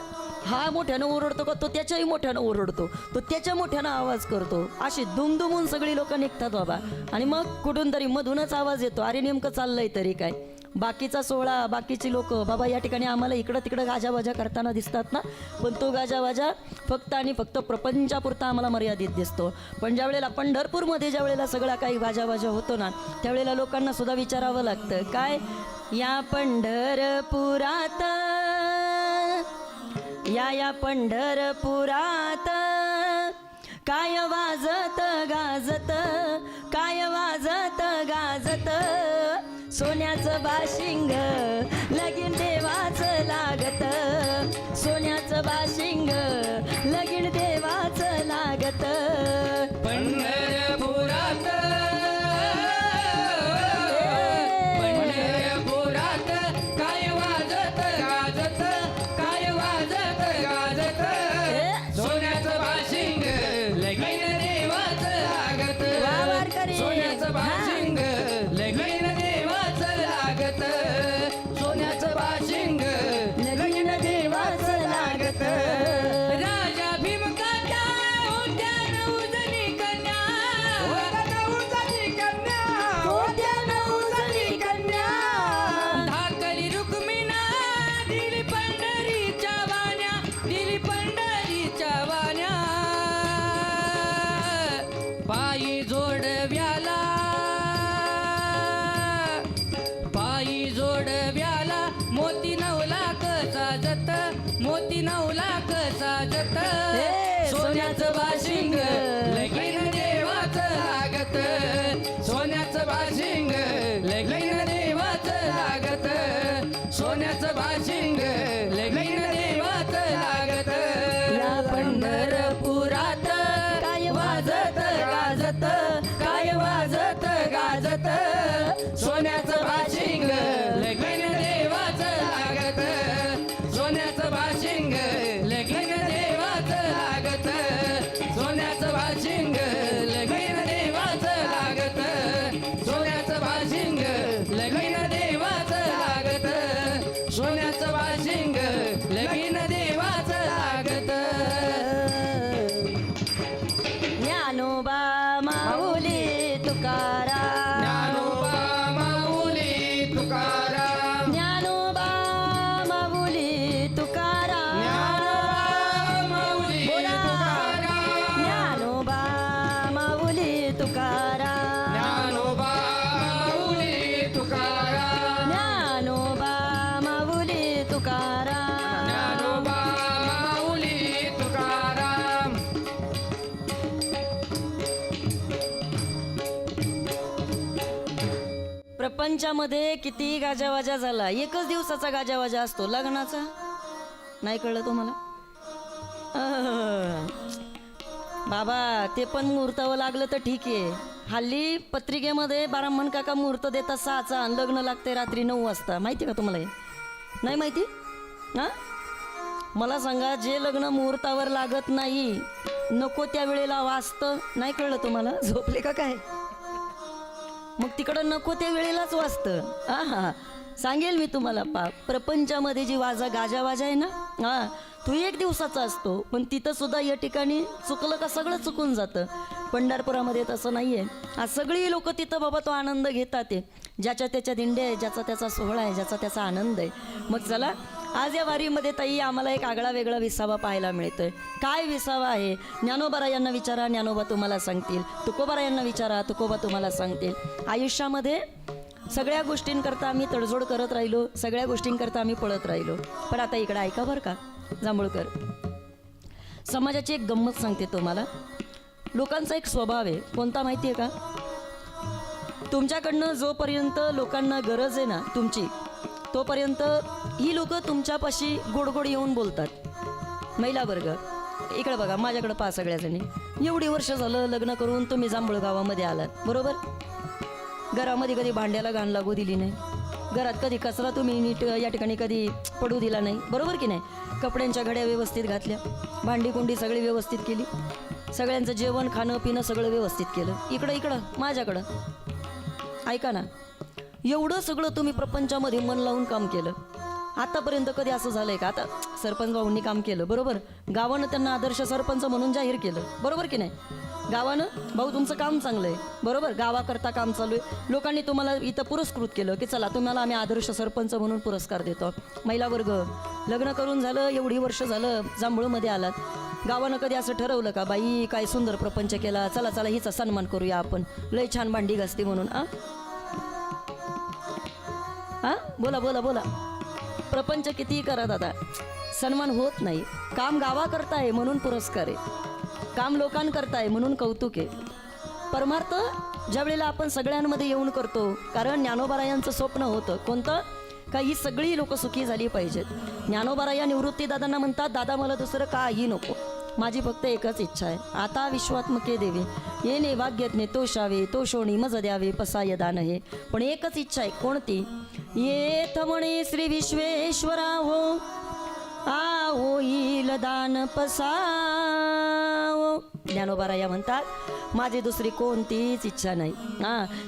Speaker 3: हा मोठ्यानं ओरडतो का, तो त्याच्याही मोठ्यानं ओरडतो, तो त्याच्या मोठ्यानं आवाज करतो. अशी दुमदुमून सगळी लोक निघतात बाबा. आणि मग कुठून तरी मधूनच आवाज येतो, अरे नेमकं चाललंय तरी काय. बाकीचा सोहळा, बाकीची लोक बाबा या ठिकाणी आम्हाला इकडं तिकडं गाजावाजा करताना दिसतात ना, पण तो गाजावाजा फक्त आणि फक्त प्रपंचापुरता आम्हाला मर्यादित दिसतो. पण ज्या वेळेला पंढरपूरमध्ये ज्या वेळेला सगळा काही गाजावाजा होतो ना, त्यावेळेला लोकांना सुद्धा विचारावं लागतं, काय या पंढरपुरात, या पंढरपुरात काय वाजत गाजत, काय वाजत गाजत, सोन्याचं बाशिंग लगीन देवाचं लागत, सोन्याचं बाशिंग लगीन देवाचं लागत.
Speaker 2: पंढरपुरात, पंढरपुरात काय वाजत गाजत, काय वाजत गाजत, सोन्याचं बाशिंग लगीन देवाचं लागत, सोन्याचं बाशिंग लगीन देवाचं लागत, सोन्याचं बाशिंग लगीन देवाचं लागत.
Speaker 4: राजा भीमकाटा होत्या नवजनी कन्या,
Speaker 3: होत्या नवजनी कन्या,
Speaker 4: धाकली रुक्मिणा दिली पंढरीच्या वाण्या, दिली पंढरीच्या वाण्या. पायी जोडव्याला, पायी जोडव्याला मोती 9 लाख साजत, मोती 9 लाख साजत, सोन्याचं बाशिंग लगीन देवाचं लागत, सोन्याचं बाशिंग लगीन देवाचं लागत, सोन्याचं बाशिंग लगीन देवाचं लागत.
Speaker 3: या पंढरपुरात काय वाजत गाजत, काय वाजत गाजत,
Speaker 2: सोन्याचं बाशिंग लगीन देवाचं लागत, सोन्याचं बाशिंग लगीन देवाचं लागत, सोन्याचं बाशिंग लगीन देवाचं लागत, सोन्याचं बाशिंग लगीन देवाचं लागत, सोन्याचं बाशिंग लगीन देवाचं लागत.
Speaker 3: ज्ञानोबा माऊली तुकाराम,
Speaker 2: ज्ञानोबा माऊली तुकाराम,
Speaker 3: ज्ञानोबा माऊली तुकाराम,
Speaker 2: ज्ञानोबा माऊली
Speaker 3: बोला.
Speaker 2: तुकाराम,
Speaker 3: ज्ञानोबा माऊली तुकाराम,
Speaker 2: ज्ञानोबा माऊली तुकाराम,
Speaker 3: ज्ञानोबा माऊली तुकाराम.
Speaker 2: ज्ञानोबा माऊली तुकाराम.
Speaker 3: प्रपंचामध्ये किती गाजावाजा झाला, एकच दिवसाचा गाजावाजा असतो, लग्नाचा. नाही कळलं तुम्हाला? बाबा ते पण मुहूर्तावं लागलं तर ठीक आहे, हल्ली पत्रिकेमध्ये बारामण काका मुहूर्त देतात 6चा आणि लग्न लागते रात्री 9 वाजता. माहिती का तुम्हाला हे? नाही माहिती? हां, मला सांगा, जे लग्न मुहूर्तावर लागत नाही, नको त्या वेळेला वाजतं, नाही कळलं तुम्हाला? झोपले का काय? मग तिकडं नको त्या वेळेलाच वाजतं. हां, सांगेल मी तुम्हाला. प्रपंचामध्ये जी गाजावाजा आहे ना, हां, तो एक दिवसाचा असतो. पण तिथं सुद्धा या ठिकाणी चुकलं का सगळं चुकून जातं. पंढरपुरामध्ये तसं नाही आहे. आज सगळी लोक तिथं बाबा तो आनंद घेतात. ते ज्याच्या त्याच्या दिंड्या आहे, ज्याचा त्याचा सोहळा आहे, ज्याचा त्याचा आनंद आहे. मग चला, आज या वारीमध्ये ताई आम्हाला एक आगळा वेगळा विसावा पाहायला मिळतोय. काय विसावा आहे? ज्ञानोबा यांना विचारा, ज्ञानोबा तुम्हाला सांगतील. तुकोबा यांना विचारा, तुकोबा तुम्हाला सांगतील. आयुष्यामध्ये सगळ्या गोष्टींकरता आम्ही तडजोड करत राहिलो, सगळ्या गोष्टींकरता आम्ही पळत राहिलो. पण आता इकडे ऐका बरं का जांभूळकर, समाजाची एक गंमत सांगते तुम्हाला. लोकांचा एक स्वभाव आहे, कोणता माहिती आहे का? तुमच्याकडनं जोपर्यंत लोकांना गरज आहे ना तुमची, तोपर्यंत ही लोक तुमच्यापाशी गोडगोड येऊन बोलतात. महिला वर्ग इकडे बघा, माझ्याकडे पहा सगळ्याजणी. एवढी वर्ष झालं लग्न करून तुम्ही जांभूळ गावामध्ये आलात, बरोबर? घरामध्ये कधी भांड्याला घाण लागू दिली नाही, घरात कधी कचरा तुम्ही नीट या ठिकाणी कधी पडू दिला नाही, बरोबर की नाही? कपड्यांच्या घड्या व्यवस्थित घातल्या, भांडी कुंडी सगळी व्यवस्थित केली, सगळ्यांचं जेवण खाणं पिणं सगळं व्यवस्थित केलं. इकडं माझ्याकडं ऐका ना, एवढं सगळं तुम्ही प्रपंचामध्ये मन लावून काम केलं. आतापर्यंत कधी असं झालंय का? आता सरपंच भाऊंनी काम केलं, बरोबर? गावानं त्यांना आदर्श सरपंच म्हणून जाहीर केलं, बरोबर की नाही? गावानं भाऊ तुमचं काम चांगलं आहे, बरोबर? गावाकरता काम चालू आहे. लोकांनी तुम्हाला इथं पुरस्कृत केलं की चला तुम्हाला आम्ही आदर्श सरपंच म्हणून पुरस्कार देतो. महिला वर्ग, लग्न करून झालं, एवढी वर्ष झालं जांभूळमध्ये आलात, गावानं कधी असं ठरवलं का बाई काय सुंदर प्रपंच केला, चला चला हिचा सन्मान करूया आपण, लय छान भांडी घासते म्हणून? बोला बोला बोला. प्रपंच कितीही करा दादा, सन्मान होत नाही. काम गावाकरता आहे म्हणून पुरस्कार आहे, काम लोकांकरता आहे म्हणून कौतुक आहे. परमार्थ ज्या वेळेला आपण सगळ्यांमध्ये येऊन करतो, कारण ज्ञानोबारायांचं स्वप्न होतं कोणतं? का ही सगळी लोक सुखी झाली पाहिजेत. ज्ञानोबाराया निवृत्ती दादांना म्हणतात, दादा मला दुसरं काही नको, माझी फक्त एकच इच्छा आहे. आता विश्वात्मके देवे येणे वाग्यज्ञे तोषावे, तोषोणी मज द्यावे पसाय दान हे. पण एकच इच्छा आहे, कोणती? येथ म्हणे श्री विश्वेश्वरा हो, आ होईल दान पसाव. ज्ञानोबाराया म्हणतात माझी दुसरी कोणतीच इच्छा नाही.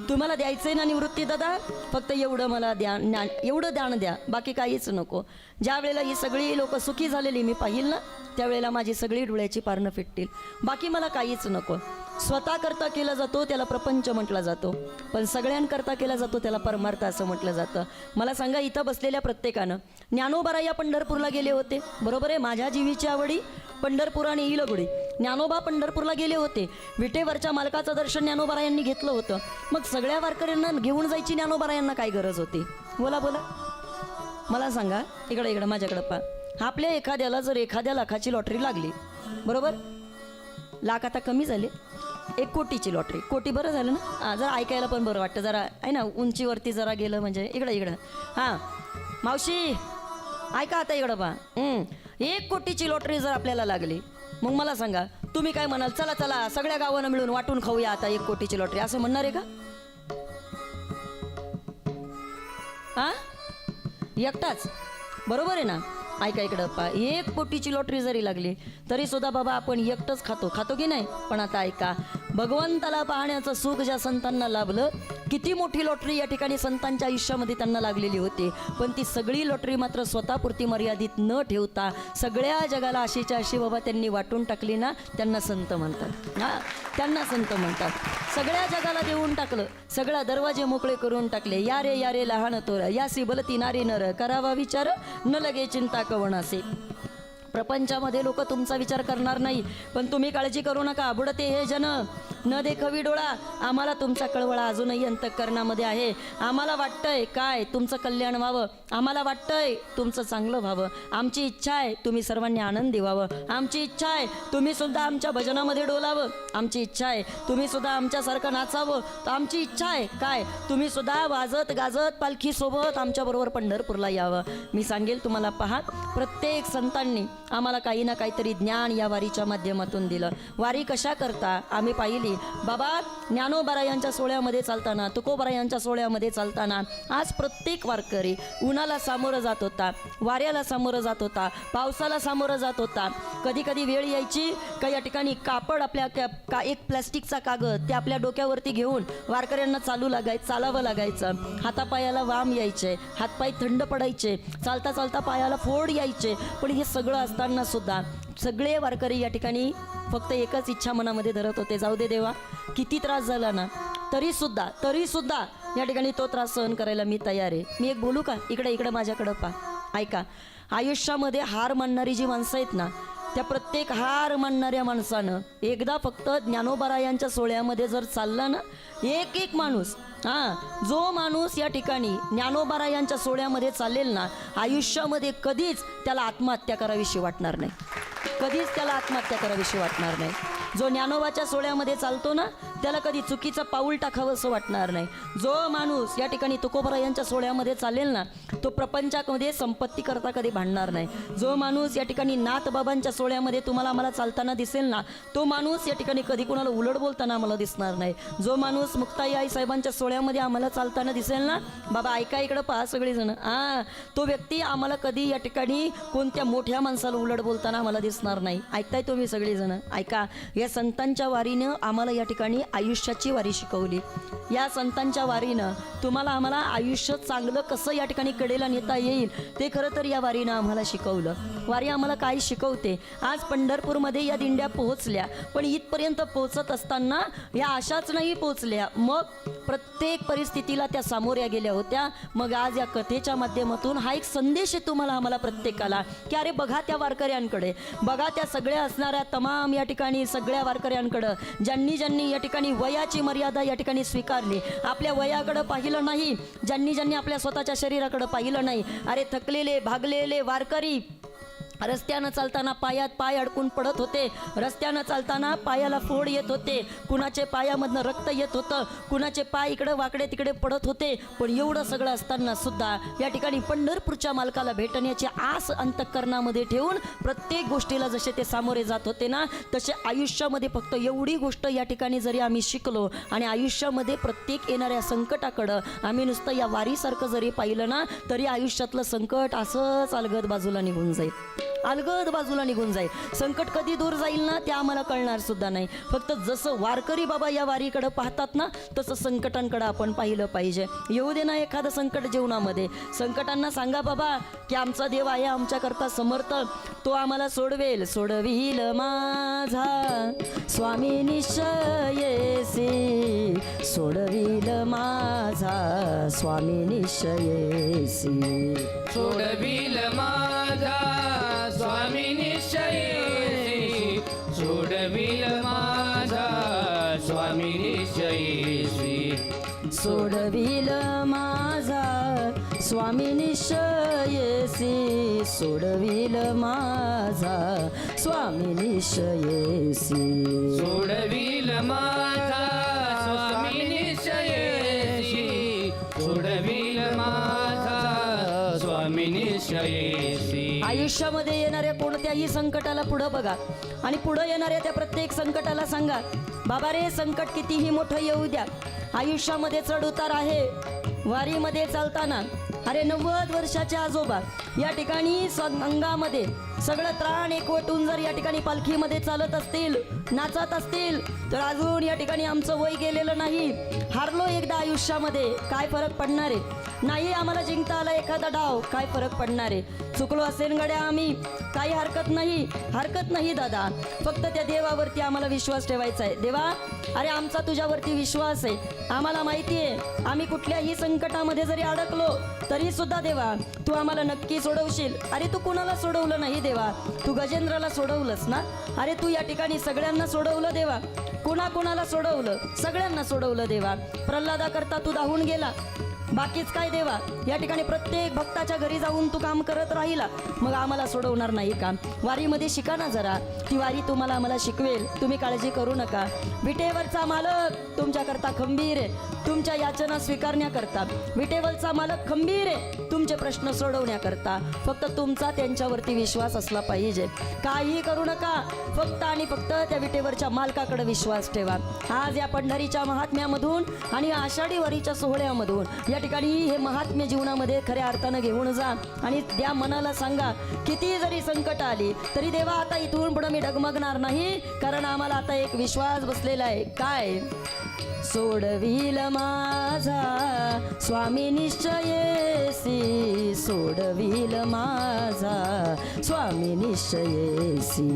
Speaker 3: तुम्हाला द्यायचंय ना निवृत्ती दादा, फक्त एवढं मला द्या, एवढं दान द्या, बाकी काहीच नको. ज्या वेळेला ही सगळी लोक सुखी झालेली मी पाहिल ना, त्यावेळेला माझी सगळी डोळ्याची पारणं फिटतील, बाकी मला काहीच नको. स्वतःकरता केला जातो त्याला प्रपंच म्हटला जातो, पण सगळ्यांकरता केला जातो त्याला परमार्थ असं म्हटलं जातं. मला सांगा, इथं बसलेल्या प्रत्येकानं ज्ञानोबाराया पंढरपूरला गेले होते, बरोबर आहे? माझ्या जीवीची आवडी पंढरपूर आणि इलगुडी. ज्ञानोबा पंढरपूरला गेले होते, विटेवरच्या मालकाचं दर्शन ज्ञानोबारायांनी घेतलं होतं. मग सगळ्या वारकऱ्यांना घेऊन जायची ज्ञानोबारायांना काय गरज होती? बोला बोला, मला सांगा. इकडे माझ्याकडं पहा. आपल्या एखाद्याला जर एखाद्या लाखाची लॉटरी लागली, बरोबर? लाख आता कमी झाले, 1 कोटीची लॉटरी. कोटी बरं झालं ना, जरा ऐकायला पण बरं वाटतं, जरा आहे ना, उंचीवरती जरा गेलं म्हणजे. इकडं हां मावशी ऐका, आता इकडं पहा. 1 कोटीची लॉटरी जर आपल्याला लागली, मग मला सांगा तुम्ही काय म्हणाल? चला चला सगळ्या गावानं मिळून वाटून खाऊया आता 1 कोटीची लॉटरी, असं म्हणणार आहे का? एकटाच, बरोबर आहे ना? ऐका इकडं पहा, 1 कोटीची लॉटरी जरी लागली तरी सुद्धा बाबा आपण एकटंच खातो की नाही? पण आता ऐका, भगवंताला पाहण्याचं सुख ज्या संतांना लाभलं, किती मोठी लॉटरी या ठिकाणी संतांच्या आयुष्यामध्ये त्यांना लागलेली होती, पण ती सगळी लॉटरी मात्र स्वतःपुरती मर्यादित न ठेवता सगळ्या जगाला अशीच्या अशी बाबा त्यांनी वाटून टाकली ना, त्यांना संत म्हणतात. त्यांना संत म्हणतात. सगळ्या जगाला देऊन टाकलं, सगळा दरवाजे मोकळे करून टाकले. या रे लहान तोर, यासी बलती नारी नर, करावा विचार न लगे चिंता कवणासे. प्रपंचामध्ये लोक तुमचा विचार करणार नाही, पण तुम्ही काळजी करू नका. बुडते हे जन न देखवी डोळा, आम्हाला तुमचा कळवळा अजूनही अंतःकरणामध्ये आहे. आम्हाला वाटतंय काय तुमचं कल्याण व्हावं, आम्हाला वाटतंय तुमचं चांगलं व्हावं. आमची इच्छा आहे तुम्ही सर्वांनी आनंदी व्हावं. आमची इच्छा आहे तुम्ही सुद्धा आमच्या भजनामध्ये डोलावं. आमची इच्छा आहे तुम्ही सुद्धा आमच्यासारखं नाचावं. तर आमची इच्छा आहे काय, तुम्ही सुद्धा वाजत गाजत पालखीसोबत आमच्याबरोबर पंढरपूरला यावं. मी सांगेल तुम्हाला, पहा, प्रत्येक संतांनी आम्हाला काही ना काहीतरी ज्ञान या वारीच्या माध्यमातून दिलं. वारी कशा करता आम्ही पाहिली. बाबा ज्ञानोबरायांच्या सोहळ्यामध्ये चालताना, तुकोबरायांच्या सोहळ्यामध्ये चालताना आज प्रत्येक वारकरी उन्हाला सामोरं जात होता, वाऱ्याला सामोरं जात होता, पावसाला सामोरं जात होता. कधी कधी वेळ यायची का या ठिकाणी कापड आपल्या एक प्लॅस्टिकचा कागद ते आपल्या डोक्यावरती घेऊन वारकऱ्यांना चालावं लागायचं. हातापायाला वाम यायचे, हातपाय थंड पडायचे, चालता चालता पायाला फोड यायचे. पण हे सगळं असताना सुद्धा सगळे वारकरी या ठिकाणी फक्त एकच इच्छा मनामध्ये धरत होते, जाऊ दे देवा, किती त्रास झाला ना तरी सुद्धा या ठिकाणी तो त्रास सहन करायला मी तयार आहे. मी एक बोलू का? इकडे माझ्याकडं पहा, ऐका. आयुष्यामध्ये हार मानणारी जी माणसं आहेत ना, त्या प्रत्येक हार मानणाऱ्या माणसानं एकदा फक्त ज्ञानोबरायांच्या सोहळ्यामध्ये जर चालला ना, एक माणूस, जो माणूस या ठिकाणी ज्ञानोबरायांच्या सोहळ्यामध्ये चालेल ना, आयुष्यामध्ये कधीच त्याला आत्महत्या करावीशी वाटणार नाही, कधीच त्याला आत्महत्या करावीशी वाटणार नाही. जो ज्ञानोबाच्या सोहळ्यामध्ये चालतो ना, त्याला कधी चुकीचं पाऊल टाकावं असं वाटणार नाही. जो माणूस या ठिकाणी तुकोबरायांच्या सोहळ्यामध्ये चालेल ना, तो प्रपंचामध्ये संपत्ती करता कधी भांडणार नाही. जो माणूस या ठिकाणी नाथबाबांच्या सोहळ्यामध्ये तुम्हाला आम्हाला चालताना दिसेल ना, तो माणूस या ठिकाणी कधी कोणाला उलट बोलताना आम्हाला दिसणार नाही. जो माणूस मुक्ताई आई साहेबांच्या सोहळ्यामध्ये आम्हाला चालताना दिसेल ना, बाबा ऐका, इकडं पहा सगळेजण, तो व्यक्ती आम्हाला कधी या ठिकाणी कोणत्या मोठ्या माणसाला उलट बोलताना आम्हाला दिसणार नाही. ऐकताय तुम्ही सगळेजण? ऐका. या संतांच्या वारीनं आम्हाला या ठिकाणी आयुष्याची वारी शिकवली. या संतांच्या वारीनं तुम्हाला आम्हाला आयुष्य चांगलं कसं या ठिकाणी कडेला नेता येईल ते खरं तर या वारीनं आम्हाला शिकवलं. वारी आम्हाला काय शिकवते? आज पंढरपूरमध्ये या दिंड्या पोहोचल्या, पण इथपर्यंत पोहोचत असताना या अशाच नाही पोहोचल्या, मग प्रत्येक परिस्थितीला त्या सामोऱ्या गेल्या होत्या. मग आज या कथेच्या माध्यमातून हा एक संदेश आहे तुम्हाला आम्हाला प्रत्येकाला, की अरे बघा त्या वारकऱ्यांकडे, बघा त्या सगळ्या असणाऱ्या तमाम या ठिकाणी सगळ्या वारकऱ्यांकडं, ज्यांनी या ठिकाणी वयाची मर्यादा या ठिकाणी स्वीकारली, आपल्या वयाकडं पाहिलं नाही, ज्यांनी आपल्या स्वतःच्या शरीराकडं पाहिलं नाही. अरे थकलेले भागलेले वारकरी रस्त्यानं चालताना पायात पाय अडकून पडत होते, रस्त्यानं चालताना पायाला फोड येत होते, कुणाचे पायामधनं रक्त येत होतं, कुणाचे पाय इकडं वाकडे तिकडे पडत होते. पण एवढं सगळं असताना सुद्धा या ठिकाणी पंढरपूरच्या मालकाला भेटण्याची आस अंतःकरणामध्ये ठेवून प्रत्येक गोष्टीला जसे ते सामोरे जात होते ना, तसे आयुष्यामध्ये फक्त एवढी गोष्ट या ठिकाणी जरी आम्ही शिकलो आणि आयुष्यामध्ये प्रत्येक येणाऱ्या संकटाकडं आम्ही नुसतं या वारीसारखं जरी पाहिलं ना, तरी आयुष्यातलं संकट असंच अलगद बाजूला निघून जाईल, अलगद बाजूला निघून जाईल. संकट कधी दूर जाईल ना ते आम्हाला कळणार सुद्धा नाही. फक्त जसं वारकरी बाबा या वारीकडे पाहतात ना, तसं संकटांकडे आपण पाहिलं पाहिजे. येऊ दे ना एखादं संकट जीवनामध्ये, संकटांना सांगा बाबा की आमचा देव आहे आमच्याकरता समर्थ, तो आम्हाला सोडवील माझा स्वामी निश्चयेसी, सोडवील माझा स्वामी निश्चयेसी,
Speaker 2: सोडविल माझा स्वामी निश्चयेसी, सोडविल माझा स्वामी निश्चयेसी,
Speaker 3: सोडविल माझा स्वामी निश्चयेसी, सोडविल माझा स्वामी निश्चयेसी,
Speaker 2: सोडविल माझा स्वामी निश्चयेसी, सोडविल माझा स्वामी निश्चयेसी.
Speaker 3: आयुष्यामध्ये येणाऱ्या कोणत्याही संकटाला पुढं बघा आणि पुढं येणाऱ्या त्या प्रत्येक संकटाला सांगा, बाबा रे संकट कितीही मोठं येऊ द्या, आयुष्यामध्ये चढ उतार आहे. वारीमध्ये चालताना अरे 90 वर्षाचे आजोबा या ठिकाणी अंगामध्ये सगळं त्राण एकवटून जर या ठिकाणी पालखीमध्ये चालत असतील, नाचत असतील, तर अजून या ठिकाणी आमचं वय गेलेलं नाही. हारलो एकदा आयुष्यामध्ये, काय फरक पडणार आहे? नाही आम्हाला जिंकता आला एखादा डाव, काय फरक पडणार आहे? चुकलो असेल गड्या आम्ही, काही हरकत नाही दादा. फक्त त्या देवावरती आम्हाला विश्वास ठेवायचा आहे. देवा अरे आमचा तुझ्यावरती विश्वास आहे, आम्हाला माहिती आहे आम्ही कुठल्याही संकटामध्ये जरी अडकलो तरी सुद्धा देवा तू आम्हाला नक्की सोडवशील. अरे तू कुणाला सोडवलं नाही देवा, तू गजेंद्राला सोडवलंस ना. अरे तू या ठिकाणी सगळ्यांना सोडवलं देवा, कुणाला सोडवलं? सगळ्यांना सोडवलं देवा. प्रल्हादाकरता तू धावून गेला, बाकीच काय देवा, या ठिकाणी प्रत्येक भक्ताच्या घरी जाऊन तू काम करत राहिला, मग आम्हाला सोडवणार नाही का? वारीमध्ये शिका ना जरा, ती वारी तुम्हाला आम्हाला शिकवेल, तुम्ही काळजी करू नका. विटेवरचा मालक तुमच्याकरता खंबीर आहे, तुमच्या याचना स्वीकारण्याकरता विटेवरचा मालक खंबीर आहे. तुमचे प्रश्न सोडवण्याकरता फक्त तुमचा त्यांच्यावरती विश्वास असला पाहिजे. काही करू नका, फक्त आणि फक्त त्या विटेवरच्या मालकाकडे विश्वास ठेवा. आज या पंढरीच्या महात्म्यामधून आणि आषाढी वारीच्या सोहळ्यामधून या ठिकाणी हे महात्म्य जीवनामध्ये खऱ्या अर्थानं घेऊन जा आणि त्या मनाला सांगा, किती जरी संकट आली तरी देवा आता इथून पुढे मी डगमगणार नाही, कारण आम्हाला आता एक विश्वास बसलेला आहे. काय? सोडविल माझा स्वामी निश्चयेसी, सोडविल माझा स्वामी निश्चयेसी.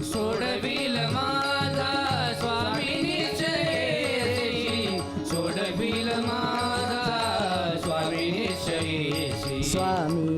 Speaker 2: सोडविल माझा स्वामी निश्चयेसी, सोडविल माझा स्वामी निश्चयेसी.
Speaker 3: स्वामी